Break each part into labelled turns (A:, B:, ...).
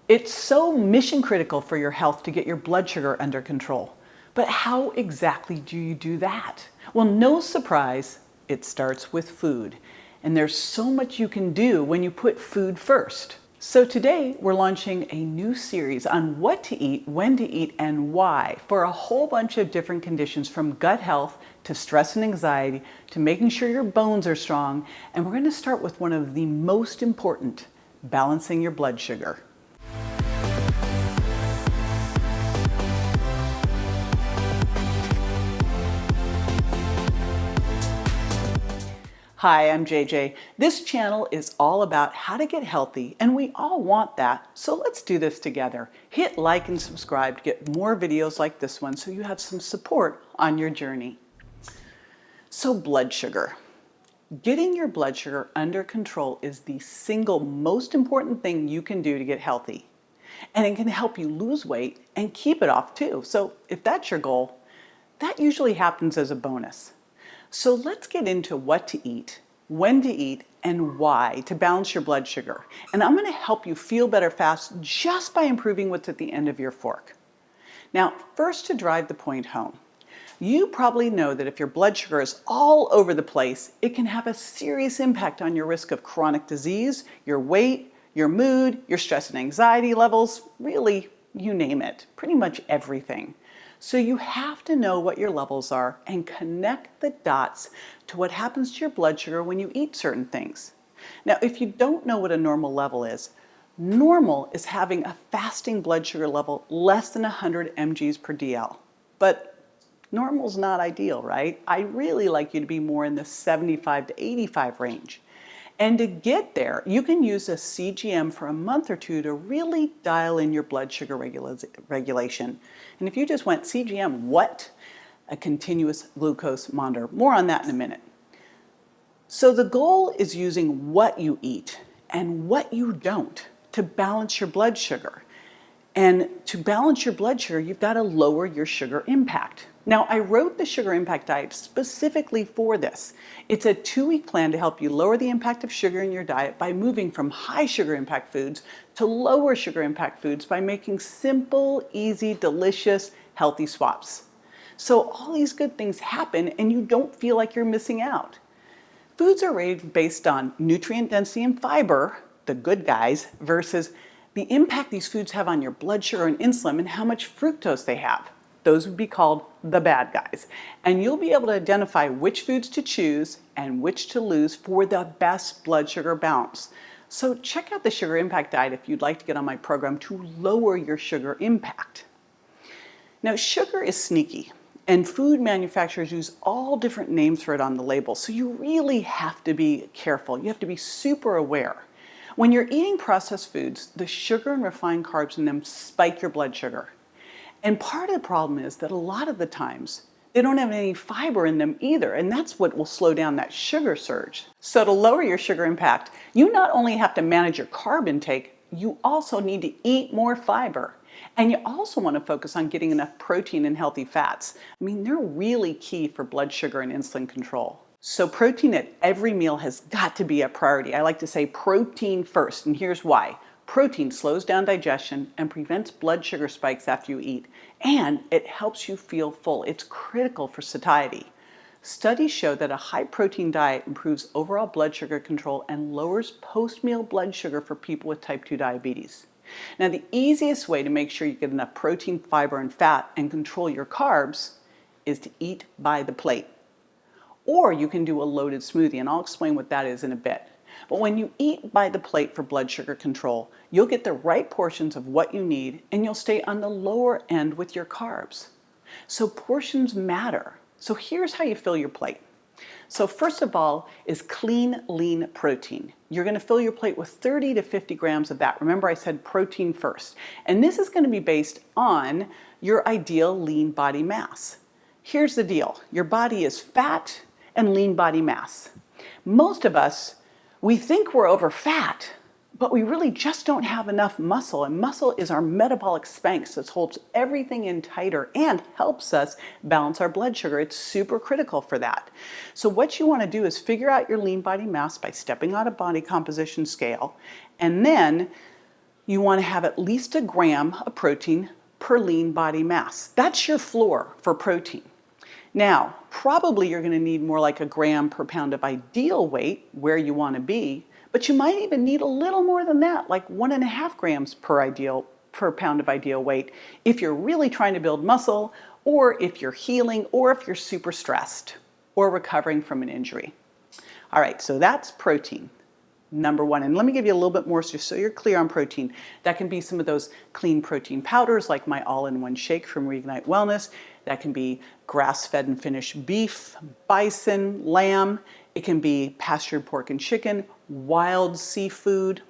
A: It's so mission critical for your health to get your blood sugar under control. But how exactly do you do that? Well, no surprise, it starts with food. And there's so much you can do when you put food first. So today we're launching a new series on what to eat, when to eat, and why for a whole bunch of different conditions, from gut health to stress and anxiety to making sure your bones are strong. And we're going to start with one of the most important, balancing your blood sugar. Hi, I'm JJ. This channel is all about how to get healthy, and we all want that, so let's do this together. Hit like and subscribe to get more videos like this one so you have some support on your journey. So blood sugar. Getting your blood sugar under control is the single most important thing you can do to get healthy. And it can help you lose weight and keep it off too. So if that's your goal, that usually happens as a bonus. So let's get into what to eat, when to eat, and why to balance your blood sugar. And I'm going to help you feel better fast just by improving what's at the end of your fork. Now, first, to drive the point home. You probably know that if your blood sugar is all over the place, it can have a serious impact on your risk of chronic disease, your weight, your mood, your stress and anxiety levels, really, you name it, pretty much everything. So you have to know what your levels are and connect the dots to what happens to your blood sugar when you eat certain things. Now, if you don't know what a normal level is, normal is having a fasting blood sugar level less than 100 mgs per dl. But normal's not ideal, right? I really like you to be more in the 75 to 85 range. And to get there, you can use a CGM for a month or two to really dial in your blood sugar regulation. And if you just went CGM, what? A continuous glucose monitor. More on that in a minute. So the goal is using what you eat and what you don't to balance your blood sugar. And to balance your blood sugar, you've got to lower your sugar impact. Now, I wrote the Sugar Impact Diet specifically for this. It's a 2-week plan to help you lower the impact of sugar in your diet by moving from high sugar impact foods to lower sugar impact foods by making simple, easy, delicious, healthy swaps. So all these good things happen and you don't feel like you're missing out. Foods are rated based on nutrient density and fiber, the good guys, versus the impact these foods have on your blood sugar and insulin and how much fructose they have. Those would be called the bad guys. And you'll be able to identify which foods to choose and which to lose for the best blood sugar balance. So check out the Sugar Impact Diet if you'd like to get on my program to lower your sugar impact. Now, sugar is sneaky, and food manufacturers use all different names for it on the label. So you really have to be careful. You have to be super aware. When you're eating processed foods, the sugar and refined carbs in them spike your blood sugar. And part of the problem is that a lot of the times they don't have any fiber in them either, and that's what will slow down that sugar surge. So to lower your sugar impact, you not only have to manage your carb intake, you also need to eat more fiber. And you also want to focus on getting enough protein and healthy fats. I mean, they're really key for blood sugar and insulin control. So protein at every meal has got to be a priority. I like to say protein first, and here's why. Protein slows down digestion and prevents blood sugar spikes after you eat, and it helps you feel full. It's critical for satiety. Studies show that a high protein diet improves overall blood sugar control and lowers post-meal blood sugar for people with type 2 diabetes. Now, the easiest way to make sure you get enough protein, fiber, and fat and control your carbs is to eat by the plate. Or you can do a loaded smoothie, and I'll explain what that is in a bit. But when you eat by the plate for blood sugar control, you'll get the right portions of what you need and you'll stay on the lower end with your carbs. So portions matter. So here's how you fill your plate. So first of all is clean, lean protein. You're going to fill your plate with 30 to 50 grams of that. Remember, I said protein first. And this is going to be based on your ideal lean body mass. Here's the deal. Your body is fat and lean body mass. Most of us, we think we're over fat, but we really just don't have enough muscle. And muscle is our metabolic Spanx that holds everything in tighter and helps us balance our blood sugar. It's super critical for that. So what you want to do is figure out your lean body mass by stepping on a body composition scale, and then you want to have at least a gram of protein per lean body mass. That's your floor for protein. Now, probably you're going to need more like a gram per pound of ideal weight where you want to be, but you might even need a little more than that, like 1.5 grams per pound of ideal weight if you're really trying to build muscle, or if you're healing, or if you're super stressed or recovering from an injury. All right, so that's protein. Number one, and let me give you a little bit more just so you're clear on protein. That can be some of those clean protein powders like my all-in-one shake from Reignite Wellness. That can be grass-fed and finished beef, bison, lamb. It can be pastured pork and chicken, wild seafood.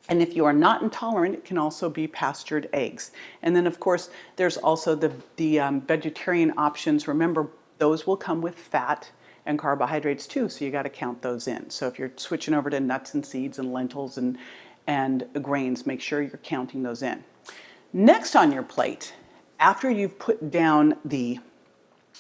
A: And if you are not intolerant, it can also be pastured eggs. And then of course, there's also the vegetarian options. Remember, those will come with fat and carbohydrates too, so you got to count those in. So if you're switching over to nuts and seeds and lentils and grains, make sure you're counting those in. Next on your plate, after you've put down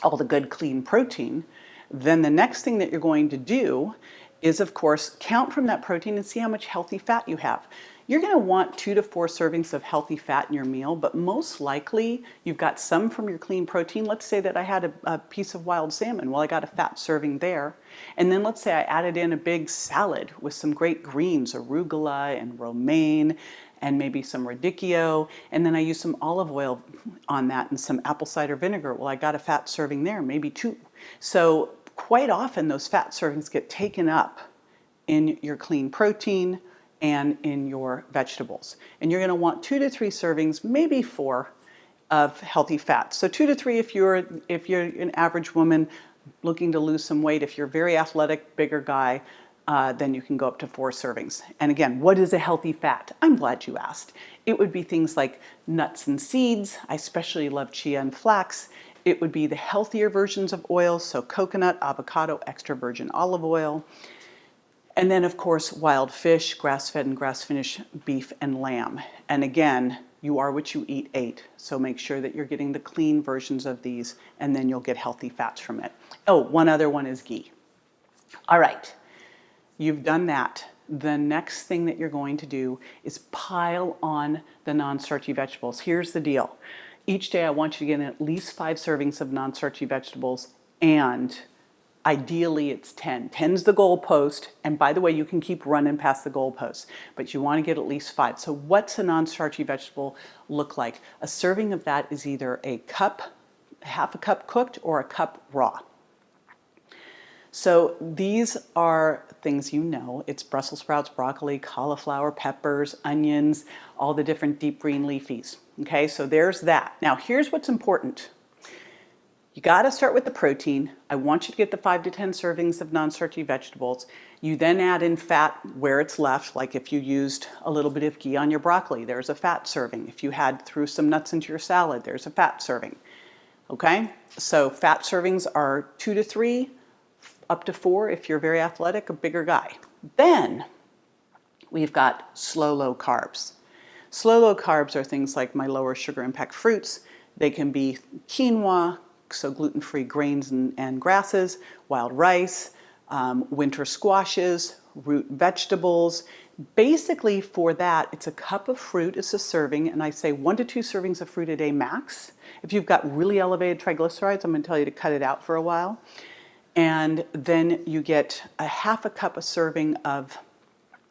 A: all the good clean protein, then the next thing that you're going to do is, of course, count from that protein and see how much healthy fat you have. You're going to want 2 to 4 servings of healthy fat in your meal, but most likely you've got some from your clean protein. Let's say that I had a piece of wild salmon. Well, I got a fat serving there. And then let's say I added in a big salad with some great greens, arugula and romaine, and maybe some radicchio. And then I used some olive oil on that and some apple cider vinegar. Well, I got a fat serving there, maybe 2. So quite often those fat servings get taken up in your clean protein and in your vegetables. And you're going to want 2 to 3 servings, maybe 4, of healthy fats. So 2 to 3 if you're an average woman looking to lose some weight. If you're a very athletic, bigger guy, then you can go up to 4 servings. And again, what is a healthy fat? I'm glad you asked. It would be things like nuts and seeds. I especially love chia and flax. It would be the healthier versions of oils, so coconut, avocado, extra virgin olive oil. And then, of course, wild fish, grass-fed and grass-finished beef and lamb. And again, you are what you eat. So make sure that you're getting the clean versions of these, and then you'll get healthy fats from it. Oh, one other one is ghee. All right, you've done that. The next thing that you're going to do is pile on the non-starchy vegetables. Here's the deal. Each day I want you to get at least 5 servings of non-starchy vegetables, and ideally it's 10. 10's the goalpost, and by the way, you can keep running past the goalpost, but you want to get at least 5. So what's a non-starchy vegetable look like? A serving of that is either a cup, half a cup cooked, or a cup raw. So these are things you know. It's Brussels sprouts, broccoli, cauliflower, peppers, onions, all the different deep green leafies. Okay, so there's that. Now here's what's important. You got to start with the protein. I want you to get the 5 to 10 servings of non-starchy vegetables. You then add in fat where it's left, like if you used a little bit of ghee on your broccoli, there's a fat serving. If you threw some nuts into your salad, there's a fat serving. Okay, so fat servings are 2 to 3, up to 4 if you're very athletic, a bigger guy. Then we've got slow, low carbs. Slow, low carbs are things like my lower sugar impact fruits. They can be quinoa, so gluten-free grains and grasses, wild rice, winter squashes, root vegetables. Basically for that, it's a cup of fruit is a serving, and I say 1 to 2 servings of fruit a day max. If you've got really elevated triglycerides, I'm going to tell you to cut it out for a while. And then you get a half a cup a serving of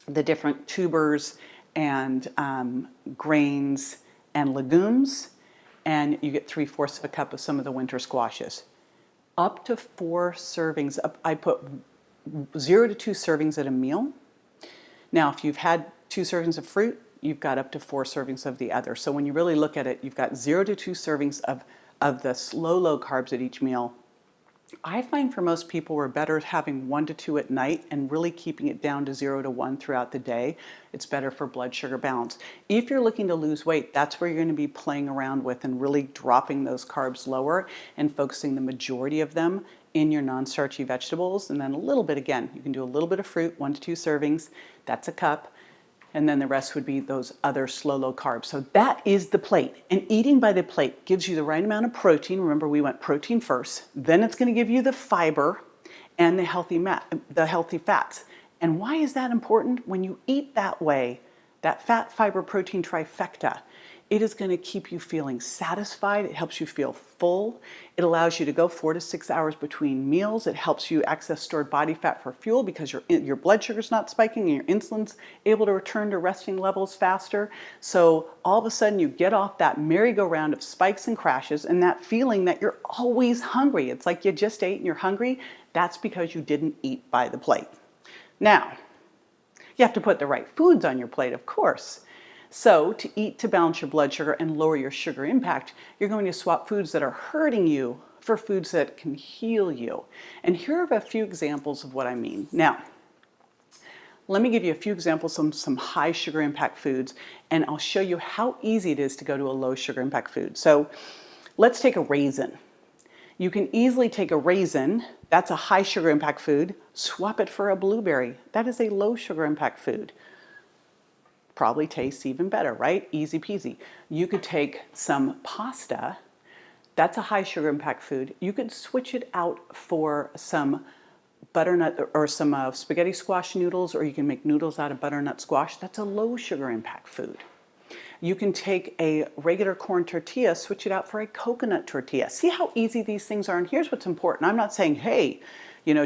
A: the different tubers and grains and legumes, and you get 3/4 of a cup of some of the winter squashes. Up to 4 servings. I put 0 to 2 servings at a meal. Now, if you've had 2 servings of fruit, you've got up to 4 servings of the other. So when you really look at it, you've got 0 to 2 servings of the slow, low carbs at each meal. I find for most people we're better having 1 to 2 at night and really keeping it down to 0 to 1 throughout the day. It's better for blood sugar balance. If you're looking to lose weight, that's where you're going to be playing around with and really dropping those carbs lower and focusing the majority of them in your non-starchy vegetables. And then a little bit, again, you can do a little bit of fruit, 1 to 2 servings, that's a cup. And then the rest would be those other slow, low carbs. So that is the plate. And eating by the plate gives you the right amount of protein. Remember, we went protein first. Then it's going to give you the fiber and the healthy fats. And why is that important? When you eat that way, that fat, fiber, protein trifecta. It is going to keep you feeling satisfied. It helps you feel full. It allows you to go 4 to 6 hours between meals. It helps you access stored body fat for fuel because your blood sugar is not spiking and your insulin's able to return to resting levels faster. So all of a sudden you get off that merry-go-round of spikes and crashes and that feeling that you're always hungry. It's like you just ate and you're hungry. That's because you didn't eat by the plate. Now, you have to put the right foods on your plate, of course. So to eat to balance your blood sugar and lower your sugar impact, you're going to swap foods that are hurting you for foods that can heal you. And here are a few examples of what I mean. Now, let me give you a few examples of some high sugar impact foods, and I'll show you how easy it is to go to a low sugar impact food. So let's take a raisin. You can easily take a raisin, that's a high sugar impact food, swap it for a blueberry. That is a low sugar impact food. Probably tastes even better, right? Easy peasy. You could take some pasta, that's a high sugar impact food. You could switch it out for some butternut or some spaghetti squash noodles, or you can make noodles out of butternut squash. That's a low sugar impact food. You can take a regular corn tortilla, switch it out for a coconut tortilla. See how easy these things are? And here's what's important. I'm not saying, hey,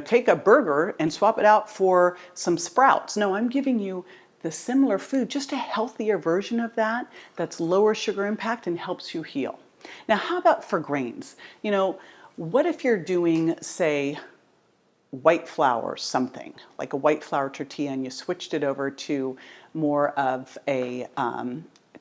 A: take a burger and swap it out for some sprouts. No, I'm giving you the similar food, just a healthier version of that that's lower sugar impact and helps you heal. Now, how about for grains? What if you're doing, say, white flour or something, like a white flour tortilla, and you switched it over to more of a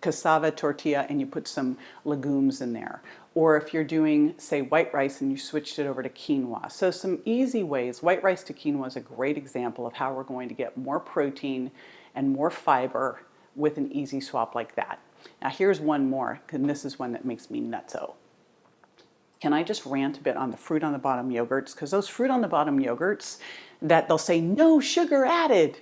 A: cassava tortilla and you put some legumes in there? Or if you're doing, say, white rice and you switched it over to quinoa. So some easy ways. White rice to quinoa is a great example of how we're going to get more protein and more fiber with an easy swap like that. Now here's one more, and this is one that makes me nutso. Can I just rant a bit on the fruit on the bottom yogurts? Because those fruit on the bottom yogurts that they'll say no sugar added,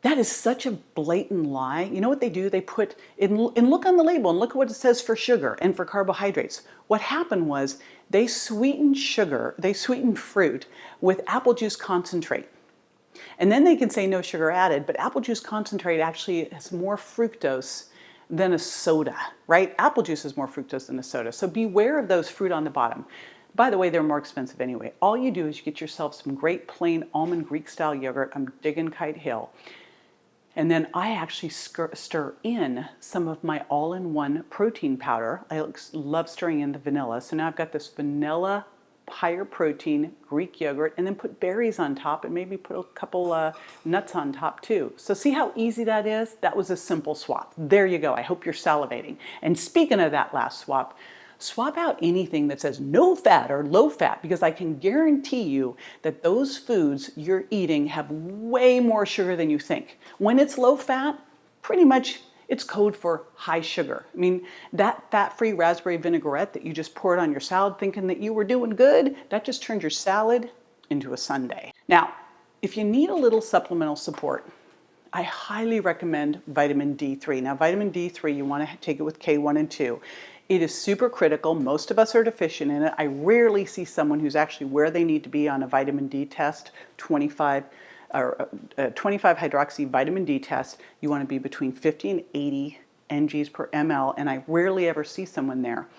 A: that is such a blatant lie. You know what they do? They put, and look on the label and look at what it says for sugar and for carbohydrates. What happened was they sweetened fruit with apple juice concentrate. And then they can say no sugar added, but apple juice concentrate actually has more fructose than a soda, right? Apple juice has more fructose than a soda. So beware of those fruit on the bottom. By the way, they're more expensive anyway. All you do is you get yourself some great plain almond Greek style yogurt. I'm digging Kite Hill. And then I actually stir in some of my all-in-one protein powder. I love stirring in the vanilla. So now I've got this vanilla higher protein Greek yogurt, and then put berries on top and maybe put a couple nuts on top too. So see how easy that is? That was a simple swap. There you go. I hope you're salivating. And speaking of that last swap, swap out anything that says no fat or low fat, because I can guarantee you that those foods you're eating have way more sugar than you think. When it's low fat, pretty much it's code for high sugar. I mean, that fat-free raspberry vinaigrette that you just poured on your salad thinking that you were doing good, that just turned your salad into a sundae. Now, if you need a little supplemental support, I highly recommend vitamin D3. Now, vitamin D3, you want to take it with K1 and 2. It is super critical. Most of us are deficient in it. I rarely see someone who's actually where they need to be on a vitamin D test, 25 hydroxy vitamin D test. You want to be between 50 and 80 mgs per ml, and I rarely ever see someone there.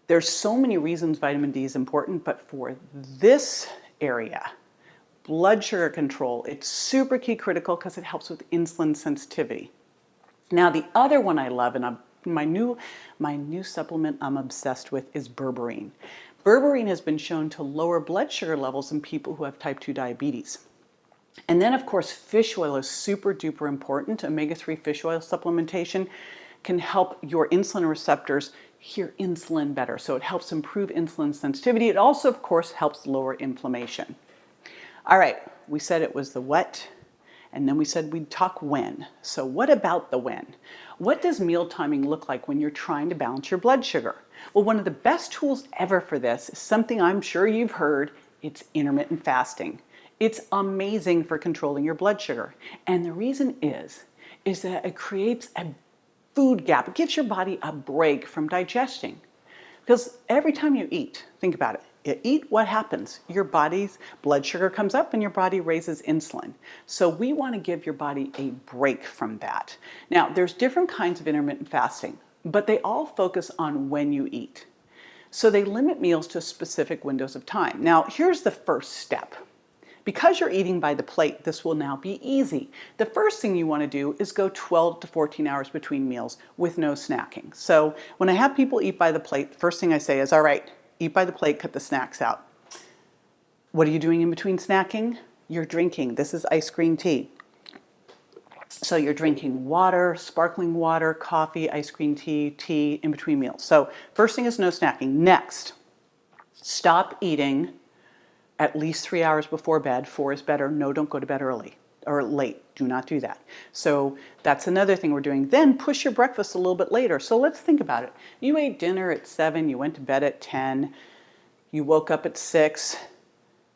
A: There's so many reasons vitamin D is important, but for this area, blood sugar control, it's super key critical because it helps with insulin sensitivity. Now, the other one I love, and my new supplement I'm obsessed with, is berberine. Berberine has been shown to lower blood sugar levels in people who have type 2 diabetes. And then, of course, fish oil is super duper important. Omega-3 fish oil supplementation can help your insulin receptors hear insulin better. So it helps improve insulin sensitivity. It also, of course, helps lower inflammation. All right, we said it was the what, and then we said we'd talk when. So what about the when? What does meal timing look like when you're trying to balance your blood sugar? Well, one of the best tools ever for this is something I'm sure you've heard. It's intermittent fasting. It's amazing for controlling your blood sugar. And the reason is that it creates a food gap. It gives your body a break from digesting. Because every time you eat, think about it, You eat, what happens? Your body's blood sugar comes up and your body raises insulin. So we want to give your body a break from that. Now, there's different kinds of intermittent fasting, but they all focus on when you eat. So they limit meals to specific windows of time. Now, here's the first step. Because you're eating by the plate, this will now be easy. The first thing you want to do is go 12 to 14 hours between meals with no snacking. So when I have people eat by the plate, the first thing I say is, all right, eat by the plate, cut the snacks out. What are you doing in between snacking? You're drinking. This is ice green tea. So you're drinking water, sparkling water, coffee, ice cream tea, tea in between meals. So first thing is no snacking. Next, stop eating at least 3 hours before bed. 4 is better. No, don't go to bed early or late. Do not do that. So that's another thing we're doing. Then push your breakfast a little bit later. So let's think about it. You ate dinner at 7, you went to bed at 10, you woke up at 6,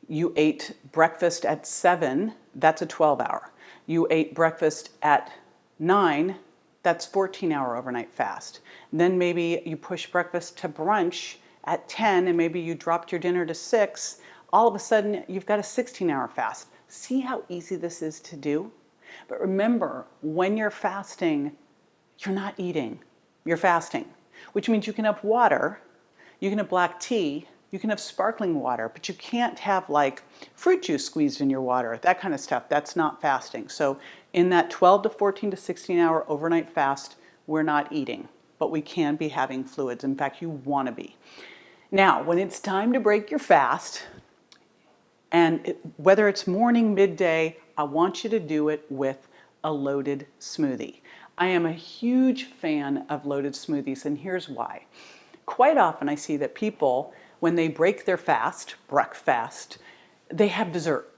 A: you ate breakfast at 7, that's a 12-hour. You ate breakfast at 9, that's 14-hour overnight fast. Then maybe you push breakfast to brunch at 10 and maybe you dropped your dinner to 6. All of a sudden, you've got a 16-hour fast. See how easy this is to do? But remember, when you're fasting, you're not eating. You're fasting, which means you can have water, you can have black tea, you can have sparkling water, but you can't have like fruit juice squeezed in your water, that kind of stuff. That's not fasting. So in that 12 to 14 to 16-hour overnight fast, we're not eating, but we can be having fluids. In fact, you want to be. Now, when it's time to break your fast, and whether it's morning, midday, I want you to do it with a loaded smoothie. I am a huge fan of loaded smoothies, and here's why. Quite often I see that people, when they break their fast, breakfast, they have dessert.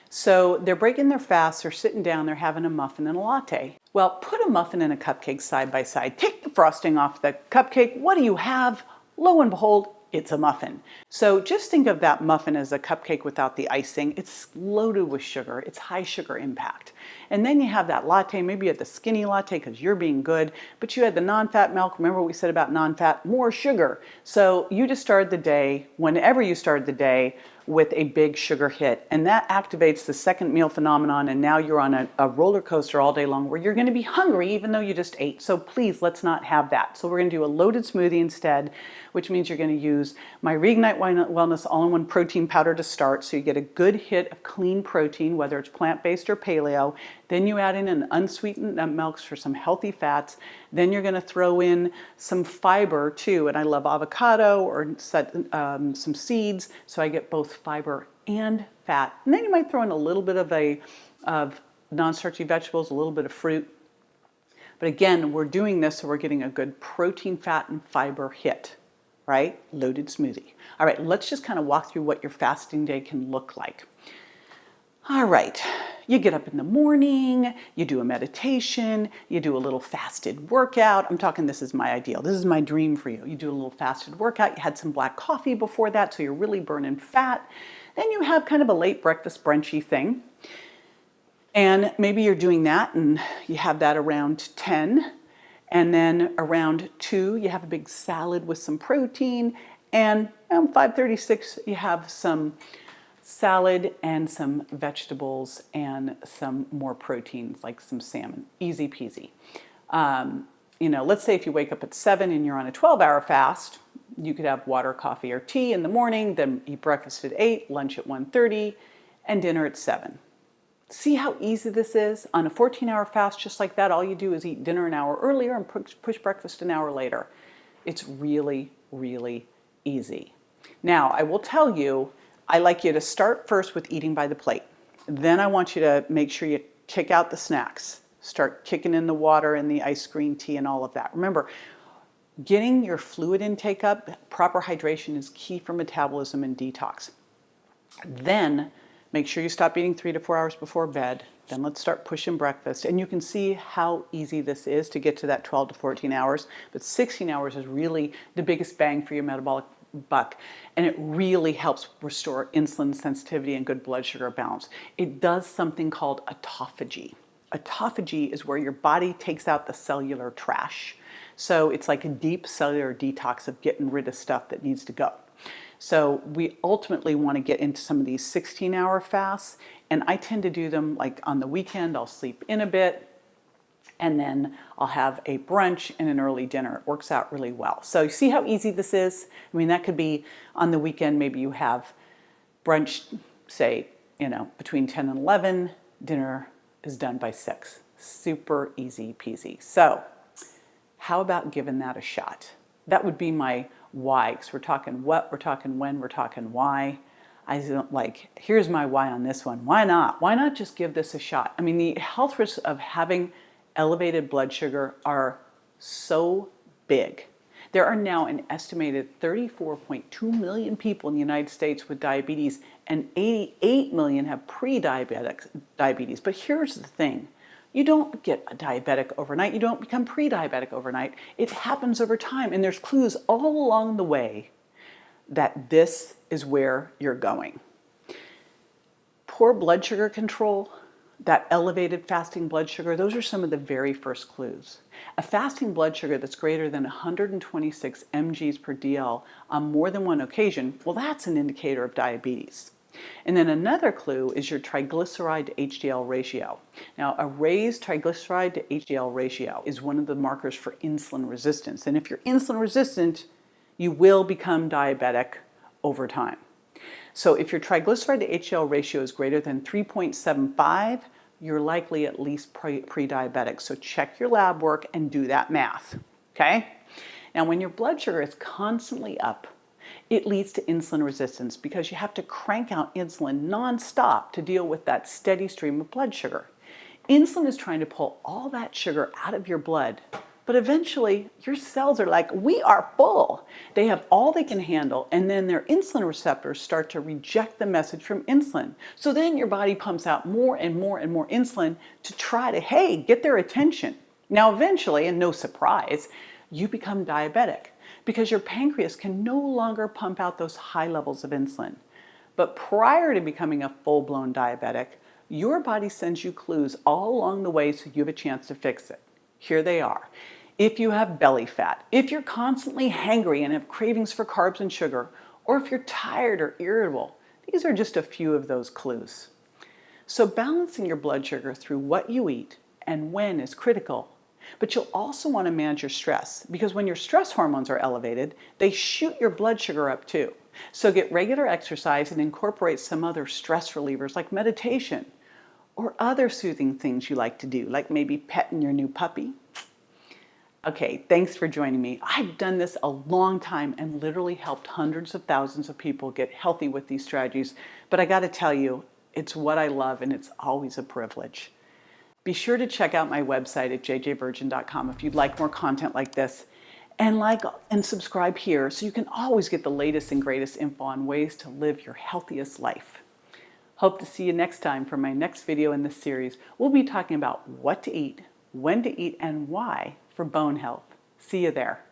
A: So they're breaking their fast, they're sitting down, they're having a muffin and a latte. Well, put a muffin and a cupcake side by side. Take the frosting off the cupcake. What do you have? Lo and behold, it's a muffin. So just think of that muffin as a cupcake without the icing. It's loaded with sugar. It's high sugar impact. And then you have that latte. Maybe you had the skinny latte because you're being good, but you had the non-fat milk. Remember what we said about non-fat? More sugar. So you just started the day, whenever you started the day, with a big sugar hit. And that activates the second meal phenomenon. And now you're on a roller coaster all day long where you're going to be hungry even though you just ate. So please, let's not have that. So we're going to do a loaded smoothie instead, which means you're going to use my Reignite Wellness All-in-One Protein Powder to start. So you get a good hit of clean protein, whether it's plant-based or paleo. Then you add in an unsweetened nut milks for some healthy fats. Then you're going to throw in some fiber too. And I love avocado or some seeds. So I get both fiber and fat. And then you might throw in a little bit of non-starchy vegetables, a little bit of fruit. But again, we're doing this so we're getting a good protein, fat, and fiber hit, right? Loaded smoothie. All right, let's just kind of walk through what your fasting day can look like. All right, you get up in the morning, you do a meditation, you do a little fasted workout. I'm talking, this is my ideal. This is my dream for you. You do a little fasted workout. You had some black coffee before that, so you're really burning fat. Then you have kind of a late breakfast brunchy thing. And maybe you're doing that and you have that around 10. And then around 2, you have a big salad with some protein. And around 5:36, you have some salad and some vegetables and some more proteins like some salmon. Easy peasy. Let's say if you wake up at 7 and you're on a 12-hour fast, you could have water, coffee, or tea in the morning, then eat breakfast at 8, lunch at 1:30, and dinner at 7. See how easy this is? On a 14-hour fast, just like that, all you do is eat dinner an hour earlier and push breakfast an hour later. It's really, really easy. Now, I will tell you, I like you to start first with eating by the plate. Then I want you to make sure you kick out the snacks. Start kicking in the water and the ice green tea and all of that. Remember, getting your fluid intake up, proper hydration is key for metabolism and detox. Then make sure you stop eating 3 to 4 hours before bed. Then let's start pushing breakfast. And you can see how easy this is to get to that 12 to 14 hours. But 16 hours is really the biggest bang for your metabolic buck. And it really helps restore insulin sensitivity and good blood sugar balance. It does something called autophagy. Autophagy is where your body takes out the cellular trash. So it's like a deep cellular detox of getting rid of stuff that needs to go. So we ultimately want to get into some of these 16-hour fasts, and I tend to do them like on the weekend. I'll sleep in a bit, and then I'll have a brunch and an early dinner. It works out really well. So you see how easy this is? I mean, that could be on the weekend, maybe you have brunch, say, between 10 and 11, dinner is done by 6. Super easy peasy. So how about giving that a shot? That would be my why, because we're talking what, we're talking when, we're talking why. I don't here's my why on this one. Why not? Why not just give this a shot? I mean, the health risks of having elevated blood sugar are so big. There are now an estimated 34.2 million people in the United States with diabetes, and 88 million have pre-diabetic diabetes. But here's the thing. You don't get a diabetic overnight. You don't become pre-diabetic overnight. It happens over time, and there's clues all along the way that this is where you're going. Poor blood sugar control, that elevated fasting blood sugar, those are some of the very first clues. A fasting blood sugar that's greater than 126 mgs per DL on more than one occasion, well, that's an indicator of diabetes. And then another clue is your triglyceride to HDL ratio. Now, a raised triglyceride to HDL ratio is one of the markers for insulin resistance. And if you're insulin resistant, you will become diabetic over time. So if your triglyceride to HDL ratio is greater than 3.75, you're likely at least pre-diabetic. So check your lab work and do that math, okay? Now, when your blood sugar is constantly up, it leads to insulin resistance because you have to crank out insulin nonstop to deal with that steady stream of blood sugar. Insulin is trying to pull all that sugar out of your blood, but eventually your cells are like, we are full. They have all they can handle, and then their insulin receptors start to reject the message from insulin. So then your body pumps out more and more and more insulin to try to, hey, get their attention. Now eventually, and no surprise, you become diabetic because your pancreas can no longer pump out those high levels of insulin. But prior to becoming a full-blown diabetic, your body sends you clues all along the way so you have a chance to fix it. Here they are. If you have belly fat, if you're constantly hangry and have cravings for carbs and sugar, or if you're tired or irritable, these are just a few of those clues. So balancing your blood sugar through what you eat and when is critical. But you'll also want to manage your stress, because when your stress hormones are elevated, they shoot your blood sugar up too. So get regular exercise and incorporate some other stress relievers like meditation or other soothing things you like to do, like maybe petting your new puppy. Okay, thanks for joining me. I've done this a long time and literally helped hundreds of thousands of people get healthy with these strategies. But I got to tell you, it's what I love, and it's always a privilege. Be sure to check out my website at jjvirgin.com if you'd like more content like this, and like and subscribe here so you can always get the latest and greatest info on ways to live your healthiest life. Hope to see you next time for my next video in this series. We'll be talking about what to eat, when to eat, and why for bone health. See you there.